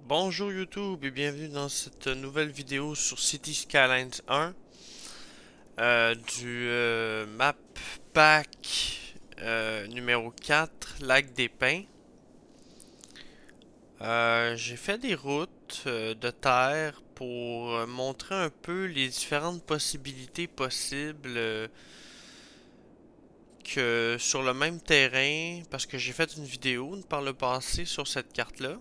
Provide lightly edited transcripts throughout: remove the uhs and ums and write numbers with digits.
Bonjour YouTube et bienvenue dans cette nouvelle vidéo sur City Skylines 1 du map pack numéro 4, Lac des Pins. J'ai fait des routes de terre pour montrer un peu les différentes possibilités possibles que sur le même terrain parce que j'ai fait une vidéo par le passé sur cette carte-là.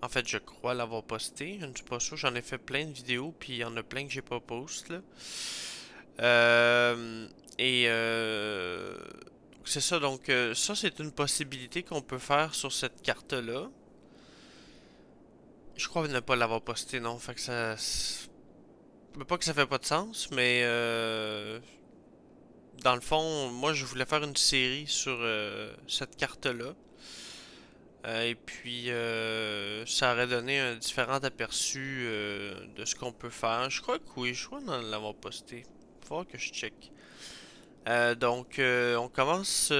En fait, je crois l'avoir posté. Je ne suis pas sûr. J'en ai fait plein de vidéos, puis il y en a plein que j'ai pas post là. Euh, et c'est ça. Donc ça, c'est une possibilité qu'on peut faire sur cette carte-là. Je crois ne pas l'avoir posté, non. Fait que ça, pas que ça fait pas de sens, mais dans le fond, moi, je voulais faire une série sur cette carte-là. Et puis, ça aurait donné un différent aperçu de ce qu'on peut faire. Je crois que oui, je crois en l'avoir posté. Faut voir que je check. Donc, on commence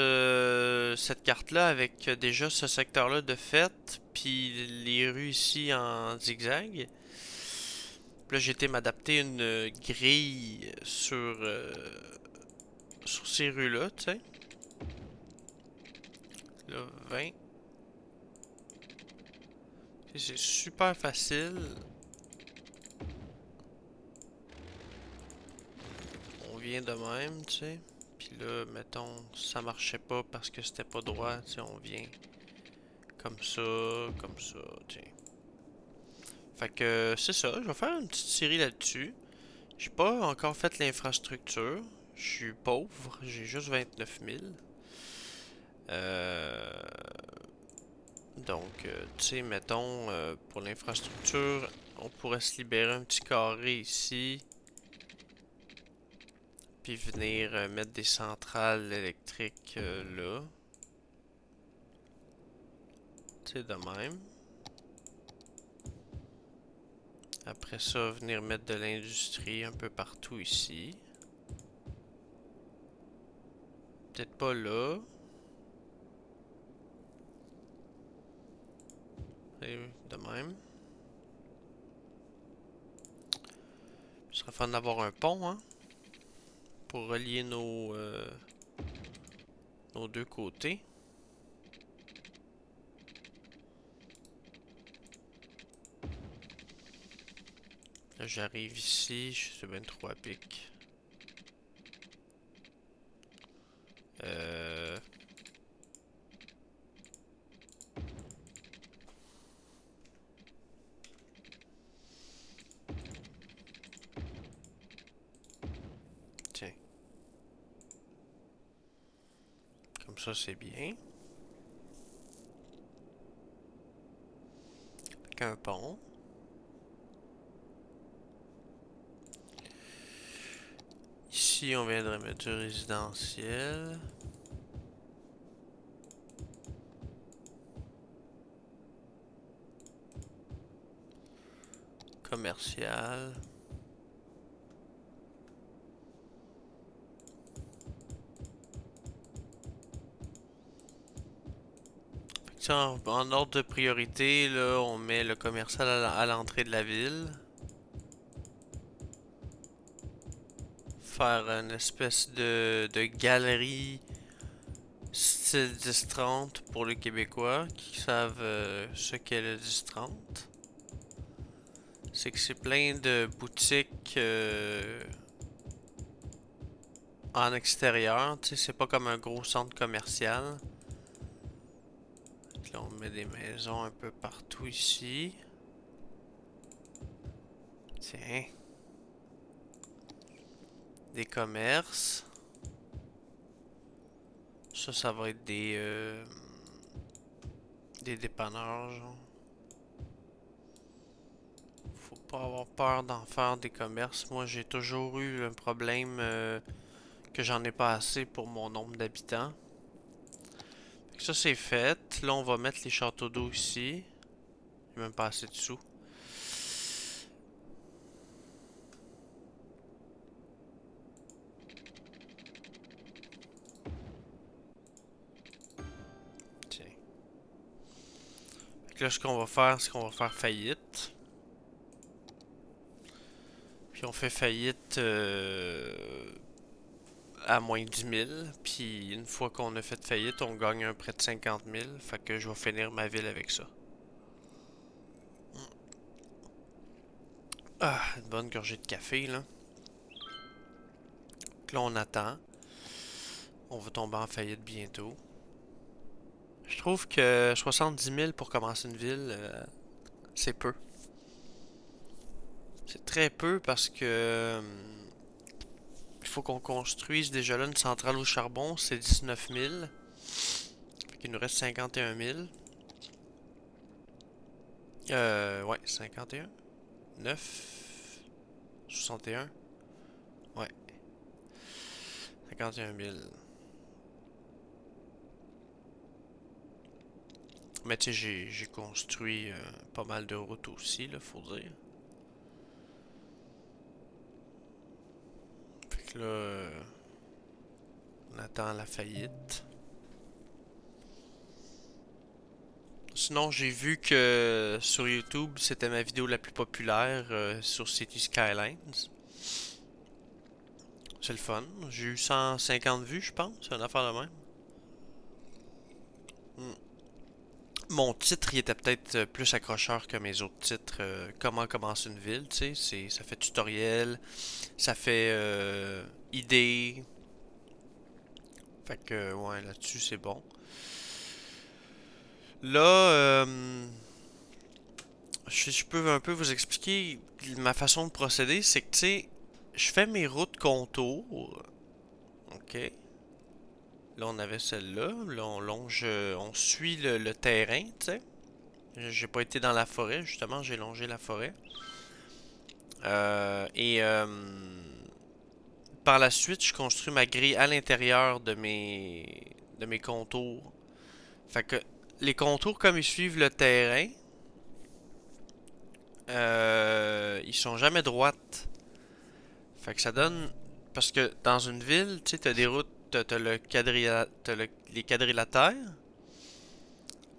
cette carte-là avec déjà ce secteur-là de fait, puis les rues ici en zigzag. Puis là, j'ai été m'adapter une grille sur ces rues-là, tu sais. Là, 20. C'est super facile. On vient de même, tu sais. Puis là, mettons, ça marchait pas parce que c'était pas droit, tu sais, on vient comme ça, tiens. Fait que c'est ça, je vais faire une petite série là-dessus. J'ai pas encore fait l'infrastructure. Je suis pauvre, j'ai juste 29 000. Euh, donc, tu sais, mettons, pour l'infrastructure, on pourrait se libérer un petit carré ici. Puis venir mettre des centrales électriques là. Tu sais, de même. Après ça, venir mettre de l'industrie un peu partout ici. Peut-être pas là. Et de même. Ce serait fun d'avoir un pont, hein, pour relier nos deux côtés. Là, j'arrive ici, je suis bien trop à pic. Euh, Tiens, comme ça c'est bien. Avec un pont. Ici, on viendrait mettre du résidentiel. Commercial. En ordre de priorité, là, on met le commercial à l'entrée de la ville. Faire une espèce de galerie style 10-30 pour les Québécois qui savent ce qu'est le 10-30. C'est que c'est plein de boutiques en extérieur. Tu sais, c'est pas comme un gros centre commercial. Là, on met des maisons un peu partout ici. Tiens. Des commerces. Ça va être des dépanneurs, genre. Faut pas avoir peur d'en faire des commerces. Moi, j'ai toujours eu un problème que j'en ai pas assez pour mon nombre d'habitants. Ça, c'est fait. Là, on va mettre les châteaux d'eau ici. J'ai même pas assez de sous. Tiens. que là, ce qu'on va faire, c'est qu'on va faire faillite. Puis on fait faillite à moins 10 000. Puis une fois qu'on a fait faillite, on gagne un prêt de 50 000. Fait que je vais finir ma ville avec ça. Ah, une bonne gorgée de café, là. Donc là, on attend. On va tomber en faillite bientôt. Je trouve que 70 000 pour commencer une ville, c'est peu. C'est très peu parce que il faut qu'on construise déjà là une centrale au charbon, c'est 19 000. Fait qu'il nous reste 51 000. Ouais, 51. 9. 61. Ouais, 51 000. Mais tu sais, j'ai construit pas mal de routes aussi, là, faut dire. Fait que là, on attend la faillite. Sinon, j'ai vu que sur YouTube, c'était ma vidéo la plus populaire sur City Skylines. C'est le fun. J'ai eu 150 vues, je pense. C'est une affaire de même. Hmm. Mon titre, il était peut-être plus accrocheur que mes autres titres. Comment commencer une ville, tu sais. Ça fait tutoriel, ça fait idée. Fait que, ouais, là-dessus, c'est bon. Là, je peux un peu vous expliquer ma façon de procéder. C'est que, tu sais, je fais mes routes contours. OK. Là, on avait celle-là. Là, on longe, on suit le terrain, tu sais. J'ai pas été dans la forêt, justement, j'ai longé la forêt. Et par la suite, je construis ma grille à l'intérieur de mes contours. Fait que les contours, comme ils suivent le terrain, ils sont jamais droites. Fait que ça donne. Parce que dans une ville, tu sais, t'as des routes, les quadrilatères,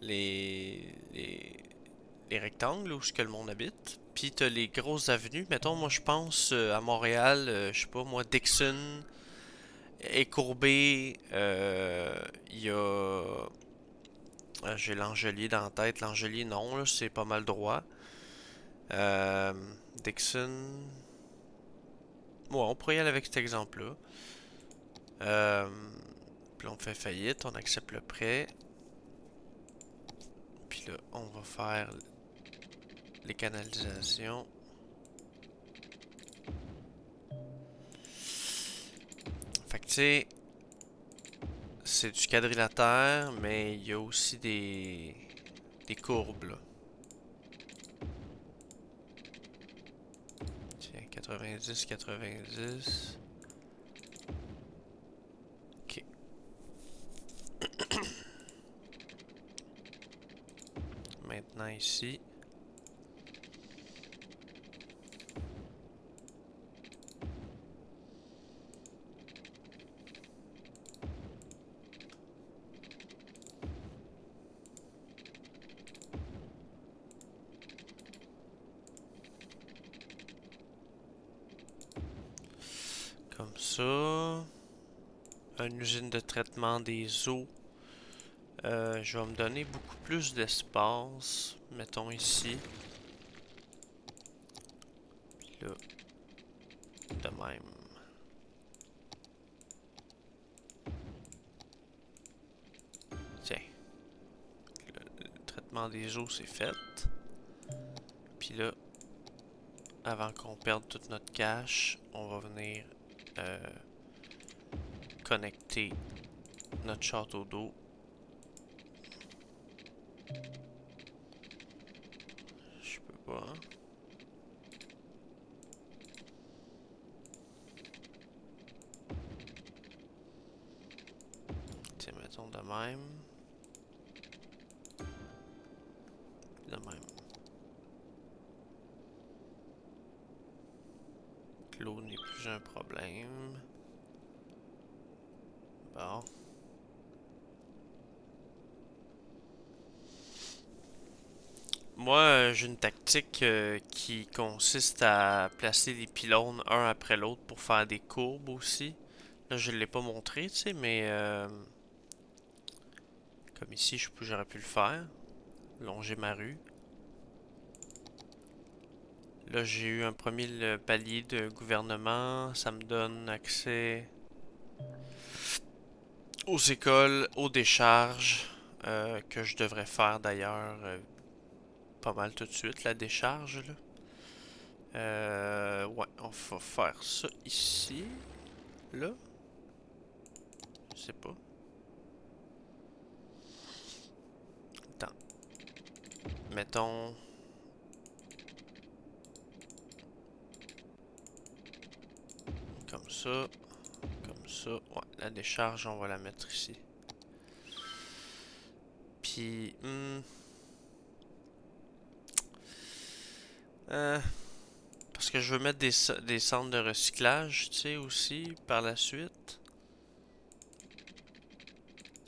les, les rectangles où ce que le monde habite. Puis t'as les grosses avenues. Mettons, moi je pense à Montréal, je sais pas moi, Dixon est courbé. Il y a. J'ai l'Angelier dans la tête. L'Angelier, non, là, c'est pas mal droit. Euh, Dixon. Ouais, on pourrait y aller avec cet exemple-là. Euh, Puis là, on fait faillite, on accepte le prêt. Puis là, on va faire les canalisations. Fait que tu sais, c'est du quadrilatère, mais il y a aussi des courbes là. Tiens, 90, 90. Ok. Maintenant ici. Comme ça. Une usine de traitement des eaux. Je vais me donner beaucoup plus d'espace. Mettons ici. Puis là, de même. Tiens, le traitement des eaux c'est fait. Puis là, avant qu'on perde toute notre cache, on va venir euh, connecter notre château d'eau. Je peux pas. Hein? Tiens, mettons de même. De même. L'eau n'est plus un problème. Bon. Moi, j'ai une tactique qui consiste à placer des pylônes un après l'autre pour faire des courbes aussi. Là, je ne l'ai pas montré, tu sais, mais comme ici, j'aurais pu le faire. Longer ma rue. Là, j'ai eu un premier palier de gouvernement. Ça me donne accès aux écoles, aux décharges, que je devrais faire d'ailleurs pas mal tout de suite, la décharge, là. Ouais, on va faire ça ici. Là, je sais pas. Attends, mettons comme ça, comme ça. Ouais, la décharge, on va la mettre ici. Puis, parce que je veux mettre des centres de recyclage, tu sais, aussi, par la suite.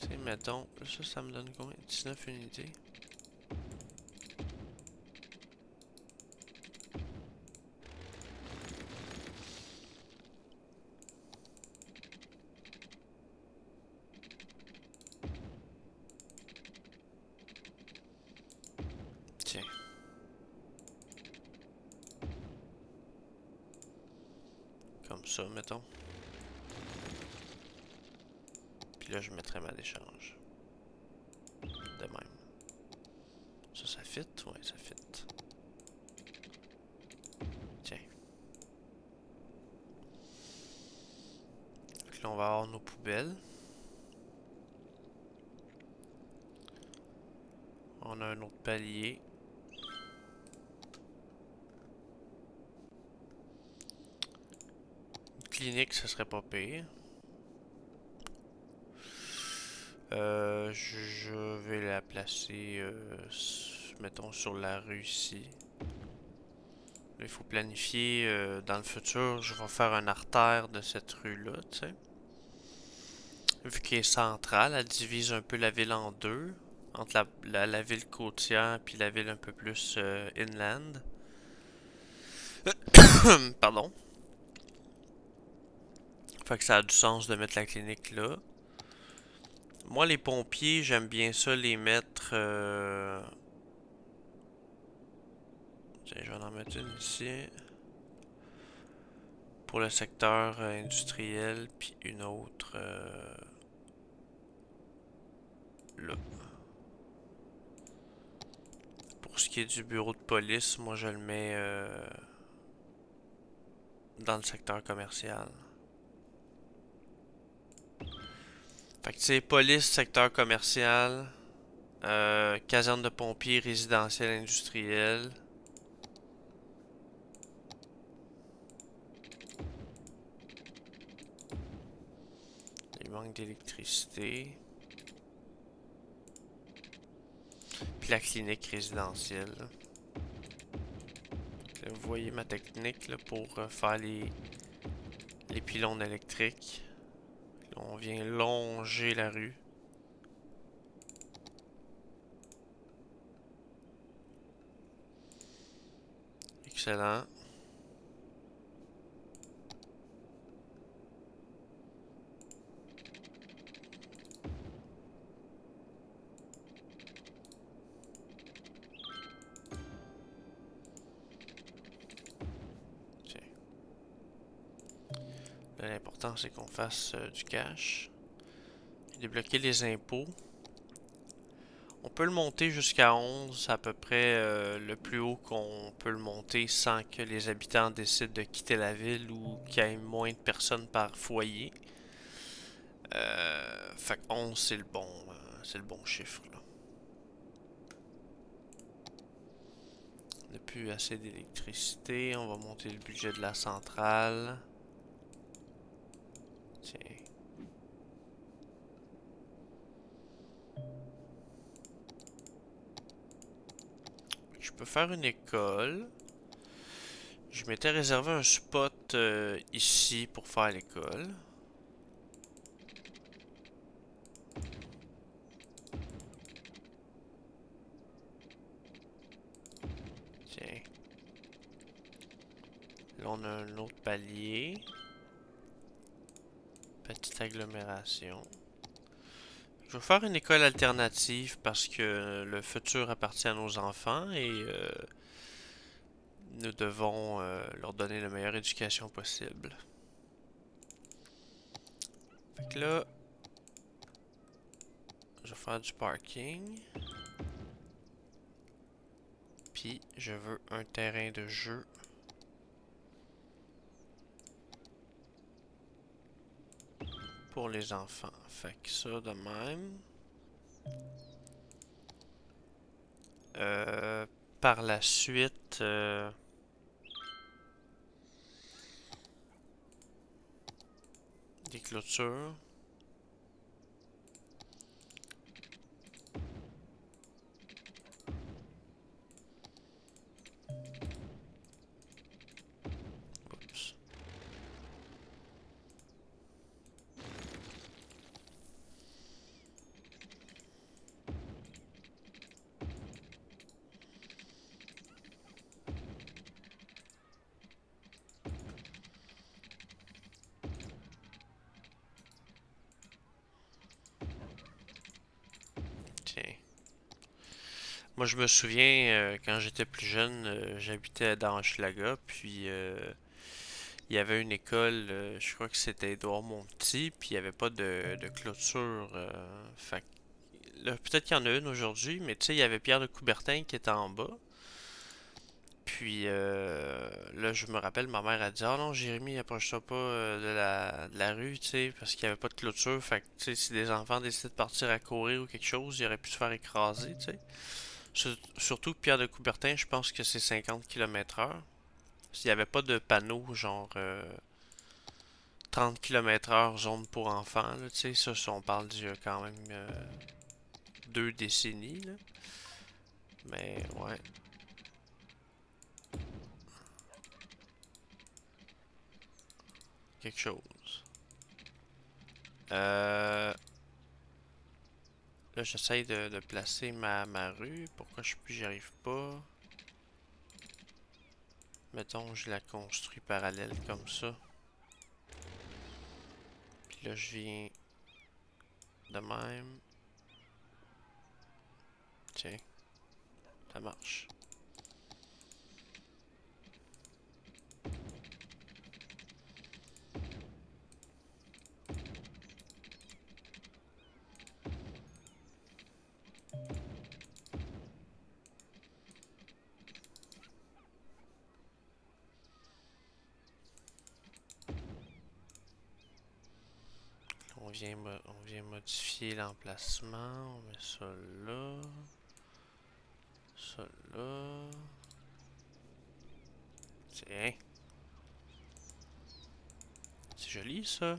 Tu sais, mettons, ça me donne combien? 19 unités. Tiens, comme ça, mettons. Puis là, je mettrai ma décharge. De même. Ça fit? Ouais, ça fit. Tiens. Donc là, on va avoir nos poubelles. On a un autre palier. Une clinique, ça serait pas pire. Je vais la placer, mettons, sur la rue ici. Là, il faut planifier dans le futur. Je vais faire une artère de cette rue-là, tu sais. Vu qu'elle est centrale, elle divise un peu la ville en deux. Entre la ville côtière puis la ville un peu plus inland. Pardon. Fait que ça a du sens de mettre la clinique là. Moi, les pompiers, j'aime bien ça les mettre. Tiens, je vais en mettre une ici. Pour le secteur industriel, puis une autre là. Pour ce qui est du bureau de police, moi je le mets dans le secteur commercial. Fait que tu sais, police, secteur commercial, caserne de pompiers, résidentiel, industriel. Il manque d'électricité. Puis la clinique résidentielle. Là, vous voyez ma technique là, pour faire les pylônes électriques. Là, on vient longer la rue. Excellent. Tiens. Là, l'important c'est qu'on fasse du cash. Débloquer les impôts. On peut le monter jusqu'à 11, à peu près le plus haut qu'on peut le monter sans que les habitants décident de quitter la ville ou qu'il y ait moins de personnes par foyer. Fait que 11 c'est le bon chiffre là. On n'a plus assez d'électricité, on va monter le budget de la centrale. Tiens. Je peux faire une école. Je m'étais réservé un spot ici pour faire l'école. Là, on a un autre palier. Petite agglomération. Je vais faire une école alternative parce que le futur appartient à nos enfants et nous devons leur donner la meilleure éducation possible. Fait que là, je vais faire du parking. Puis, je veux un terrain de jeu. Pour les enfants. Fait que ça de même. Euh, Par la suite, des clôtures. Oups. Tiens. Moi, je me souviens, quand j'étais plus jeune, j'habitais dans Hochelaga, puis il y avait une école, je crois que c'était Édouard-Montpetit, puis il n'y avait pas de clôture. Fait que là, peut-être qu'il y en a une aujourd'hui, mais tu sais, il y avait Pierre de Coubertin qui était en bas. Puis là, je me rappelle, ma mère a dit: "Ah non, Jérémy, approche-toi pas de la rue, tu sais, parce qu'il y avait pas de clôture. Fait que, tu sais, si des enfants décidaient de partir à courir ou quelque chose, ils auraient pu se faire écraser, tu sais. Surtout que Pierre de Coubertin, je pense que c'est 50 km/h. S'il n'y avait pas de panneau, genre 30 km/h, zone pour enfants, là, tu sais, ça, on parle d'il y a quand même 2 décennies, là. Mais ouais, quelque chose. Euh, Là, j'essaye de placer ma rue. Pourquoi j'y arrive pas? Mettons, je la construis parallèle comme ça. Puis là, je viens de même. Tiens, ça marche. On vient modifier l'emplacement. On met ça là. Ça là. Tiens, c'est joli ça.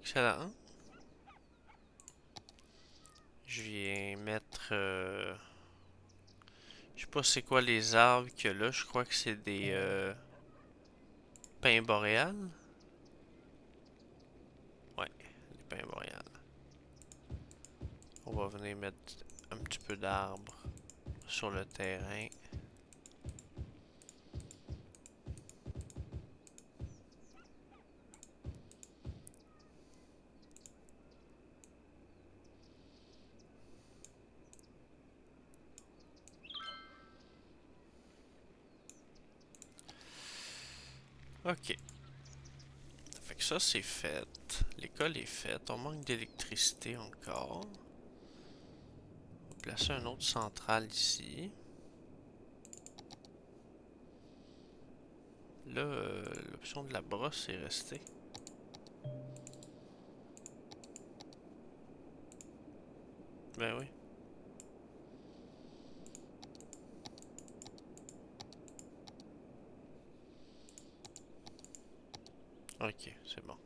Excellent. Je viens mettre. Je sais pas c'est quoi les arbres qu'il y a là. Je crois que c'est des pins boréales. Ouais, des pins boréales. On va venir mettre un petit peu d'arbres sur le terrain. Ok. Fait que ça c'est fait. L'école est faite. On manque d'électricité encore. On va placer un autre central ici. Là, l'option de la brosse est restée. Ben oui. Ok, c'est bon.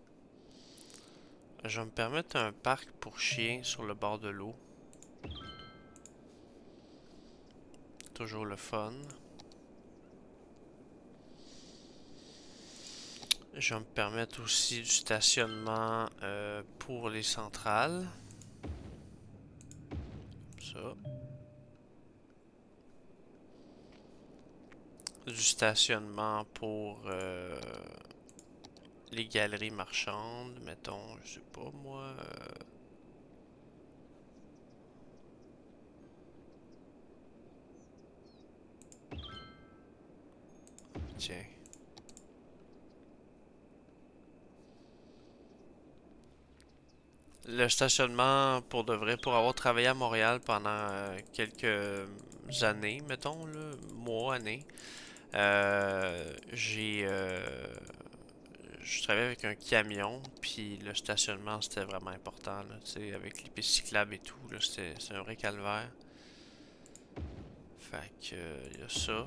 Je vais me permettre un parc pour chiens sur le bord de l'eau. Toujours le fun. Je vais me permettre aussi du stationnement pour les centrales. Comme ça. du stationnement pour les galeries marchandes, mettons, je sais pas moi. Tiens. Le stationnement pour de vrai, pour avoir travaillé à Montréal pendant quelques années, mettons, là, mois, années, j'ai je travaillais avec un camion, puis le stationnement c'était vraiment important, là, tu sais, avec les pistes cyclables et tout, là, c'est un vrai calvaire. Fait que, y a ça.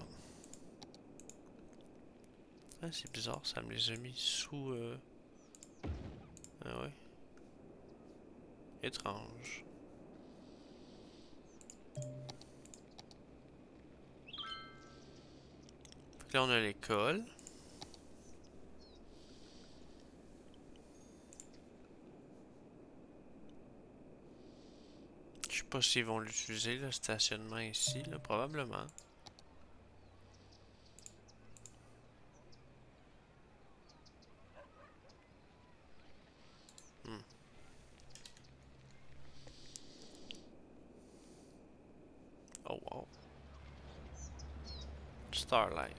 Ah, c'est bizarre, ça me les a mis sous. Ah ouais, étrange. Fait que là, on a l'école. Je sais pas s'ils vont l'utiliser, le stationnement ici, là, probablement. Hmm. Oh wow. Starlight.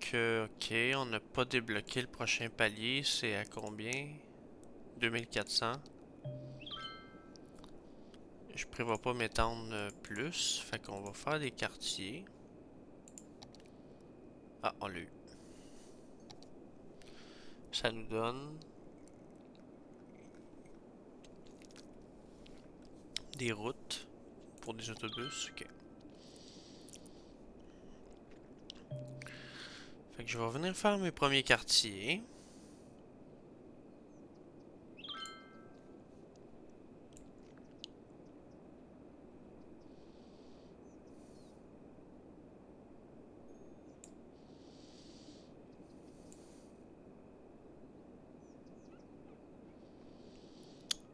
Ok, on n'a pas débloqué le prochain palier. C'est à combien? 2400. Je prévois pas m'étendre plus. Fait qu'on va faire des quartiers. Ah, on l'a eu. Ça nous donne des routes pour des autobus. Ok. Fait que je vais venir faire mes premiers quartiers.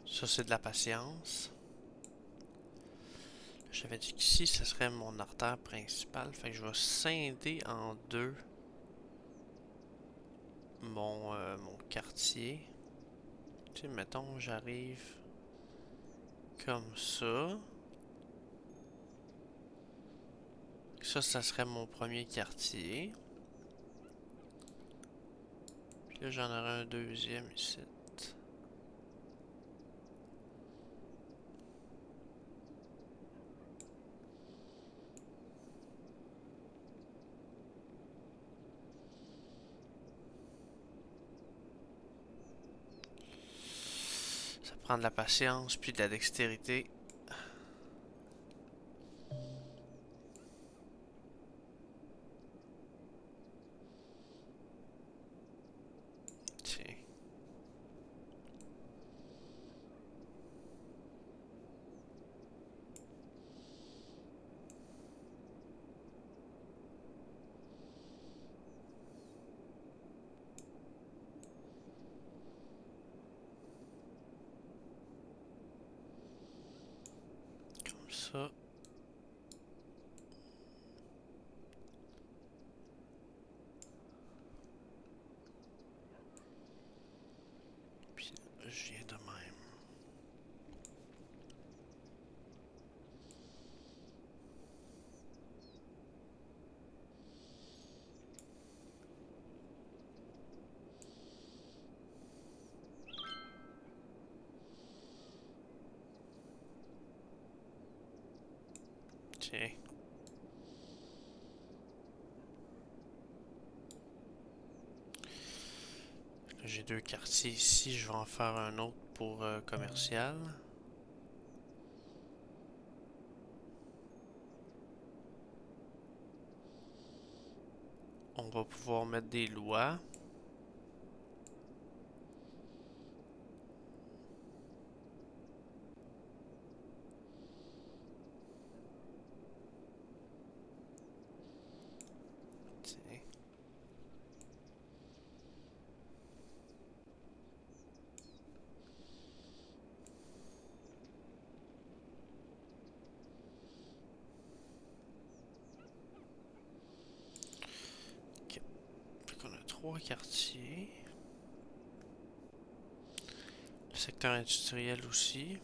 Ça, c'est de la patience. J'avais dit qu'ici, ce serait mon artère principale. Fait que je vais scinder en deux mon quartier. Tu sais, mettons, j'arrive comme ça. Ça serait mon premier quartier. Puis là, j'en aurai un deuxième ici. Ça prend de la patience puis de la dextérité. Tiens. Comme ça. Puis je viens de même. Tiens. J'ai deux quartiers ici. Je vais en faire un autre pour commercial. On va pouvoir mettre des lois. Tiens. 3 quartiers. Le secteur industriel aussi.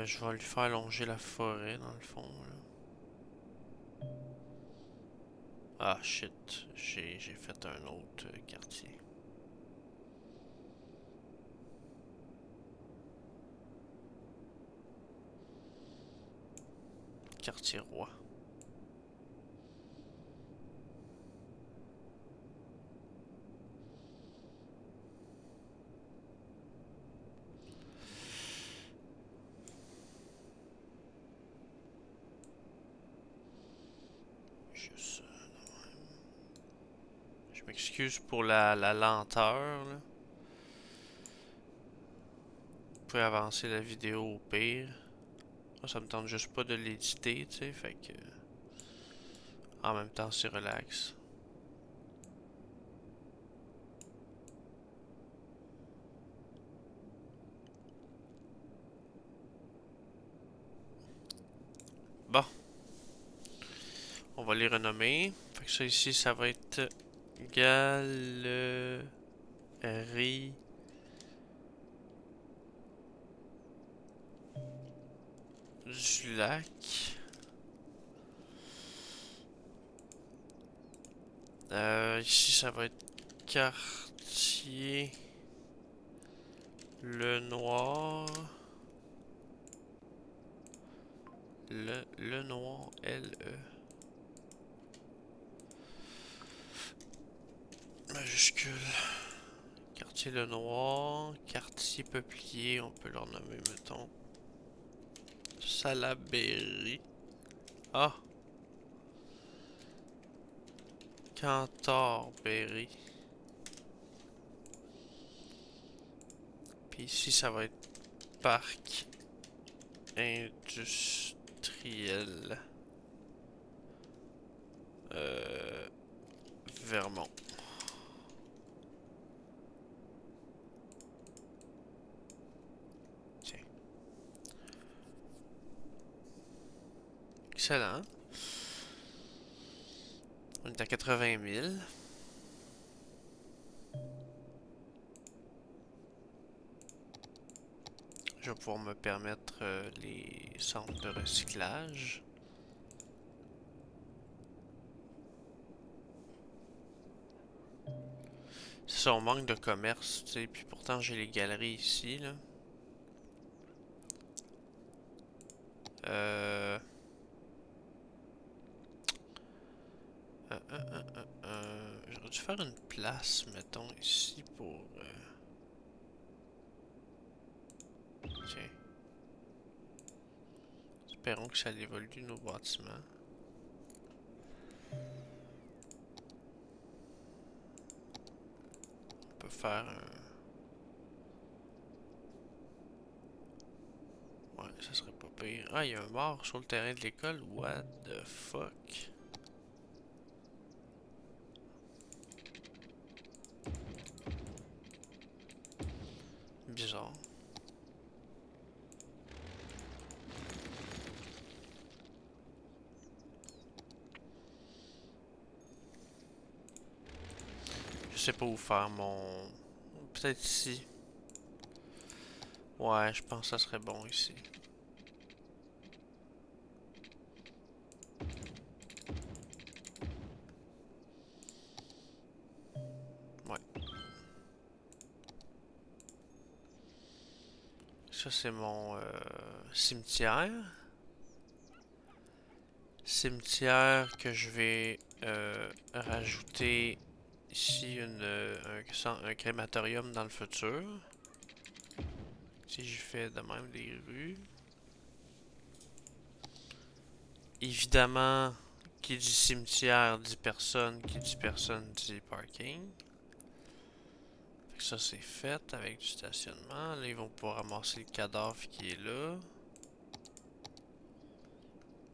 Je vais lui faire longer la forêt dans le fond, là. Ah shit, j'ai fait un autre quartier. Quartier roi. Juste ça. Je m'excuse pour la lenteur, là. Vous pouvez avancer la vidéo au pire. Moi, ça me tente juste pas de l'éditer, tu sais, fait que... En même temps, c'est relax. Bon, on va les renommer. Fait que ça ici, ça va être Galerie du Lac. Ici, ça va être Quartier Le Noir. Le Noir, L-E. Majuscule. Quartier Le Noir. Quartier Peuplier, on peut leur nommer, mettons. Salaberry. Ah! Cantorberry. Puis ici, ça va être Parc Industriel. Vermont. Tiens. Excellent. On est à 80 000. Je vais pouvoir me permettre les centres de recyclage. C'est ça, on manque de commerce, tu sais, puis pourtant j'ai les galeries ici, là. Euh... J'aurais dû faire une place, mettons, ici pour... Tiens. Espérons que ça évolue nos bâtiments. On peut faire un... Ouais, ça serait pas pire. Ah, il y a un mort sur le terrain de l'école? What the fuck? Bizarre. Je sais pas où faire mon... Peut-être ici. Ouais, je pense que ça serait bon ici. Ouais. Ça, c'est mon cimetière. Cimetière que je vais rajouter ici un crématorium dans le futur. Si j'y fais de même des rues. Évidemment, qui dit cimetière dit personne, qui dit personne dit parking. Fait que ça c'est fait avec du stationnement. Là ils vont pouvoir ramasser le cadavre qui est là.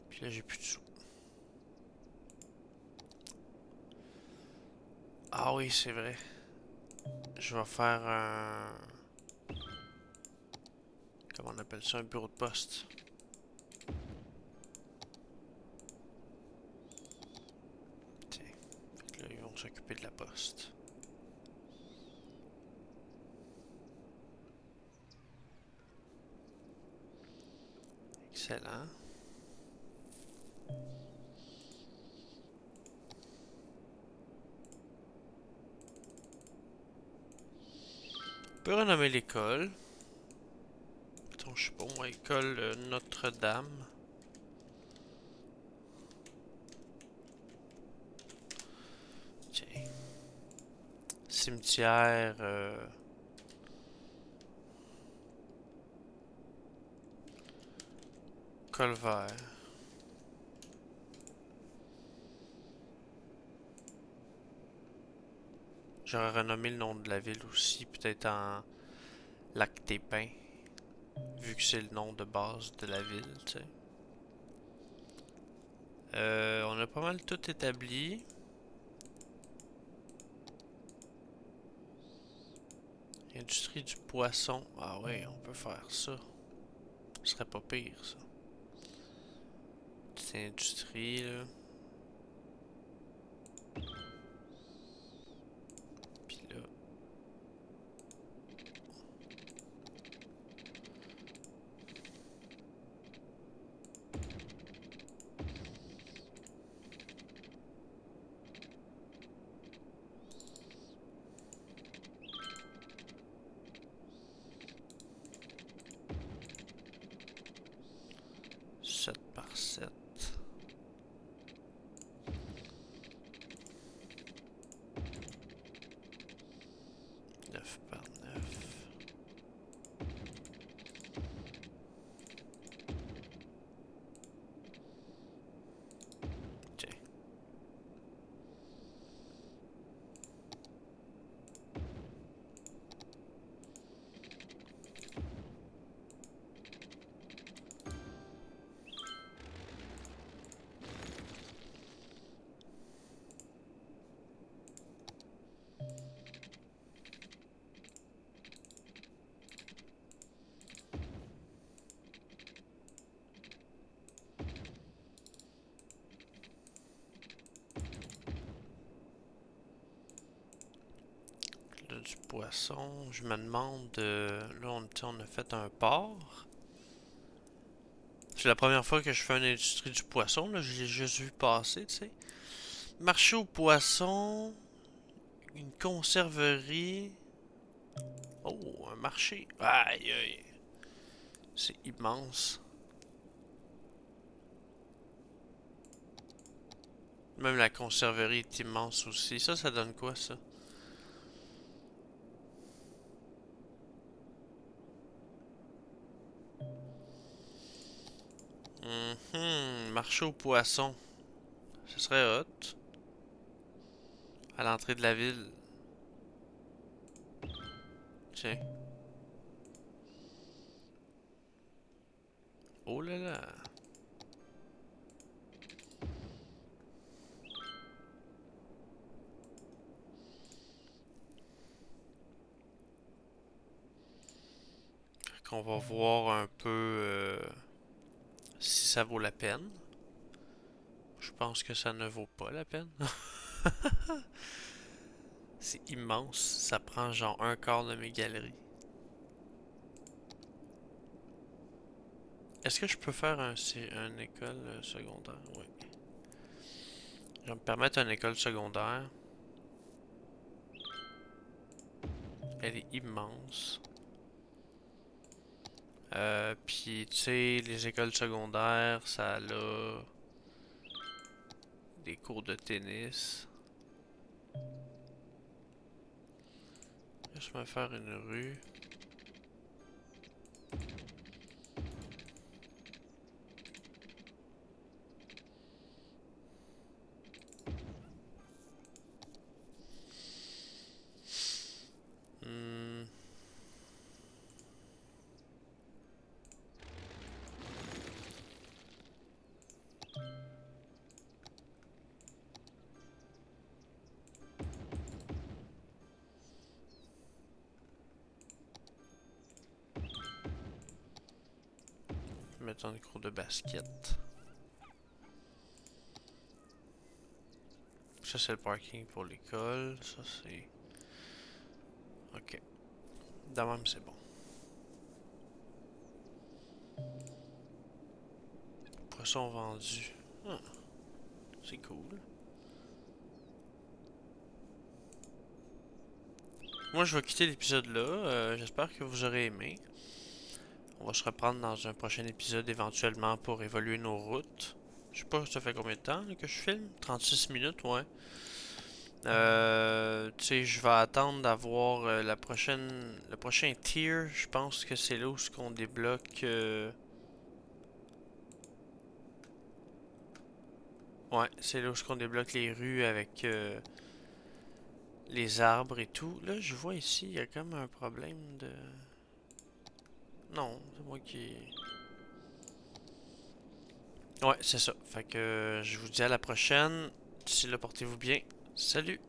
Puis là j'ai plus de sous. Ah oui, c'est vrai. Je vais faire un... Comment on appelle ça? Un bureau de poste. Tiens. Fait que là, ils vont s'occuper de la poste. Excellent. On peut renommer l'école. Attends, je sais pas moi, école Notre-Dame. Tiens. Cimetière... Colvert. J'aurais renommé le nom de la ville aussi, peut-être en Lac des Pins, vu que c'est le nom de base de la ville, tu sais. On a pas mal tout établi. Industrie du poisson. Ah ouais, on peut faire ça. Ce serait pas pire, ça. Petite industrie, là. Puis là, 7 par 7. 9 par 9. Tiens. Là, du poisson. Je me demande... là, on a fait un port. C'est la première fois que je fais une industrie du poisson, là. Je l'ai juste vu passer, tu sais. Marché aux poissons. Une conserverie. Oh, un marché. Aïe, aïe. C'est immense. Même la conserverie est immense aussi. Ça donne quoi, ça? Marché aux poissons. Ce serait hot. À l'entrée de la ville. Tiens. Oh là là. Qu'on va voir un peu si ça vaut la peine. Je pense que ça ne vaut pas la peine. C'est immense. Ça prend genre un quart de mes galeries. Est-ce que je peux faire une école secondaire? Oui. Je vais me permettre une école secondaire. Elle est immense. Puis, tu sais, les écoles secondaires, ça a des cours de tennis. Laisse-moi faire une rue. Hmm, mettre un cours de basket. Ça, c'est le parking pour l'école. Ça, c'est... Ok. De même, c'est bon. Poissons vendus. Ah, c'est cool. Moi, je vais quitter l'épisode là. J'espère que vous aurez aimé. On va se reprendre dans un prochain épisode éventuellement pour évaluer nos routes. Je sais pas, ça fait combien de temps là, que je filme? 36 minutes, ouais. Tu sais, je vais attendre d'avoir le prochain tier. Je pense que c'est là où ce qu'on débloque. Ouais, c'est là où ce qu'on débloque les rues avec les arbres et tout. Là, je vois ici, il y a comme un problème de. Non, c'est moi qui. Ouais, c'est ça. Fait que je vous dis à la prochaine. D'ici là, portez-vous bien. Salut!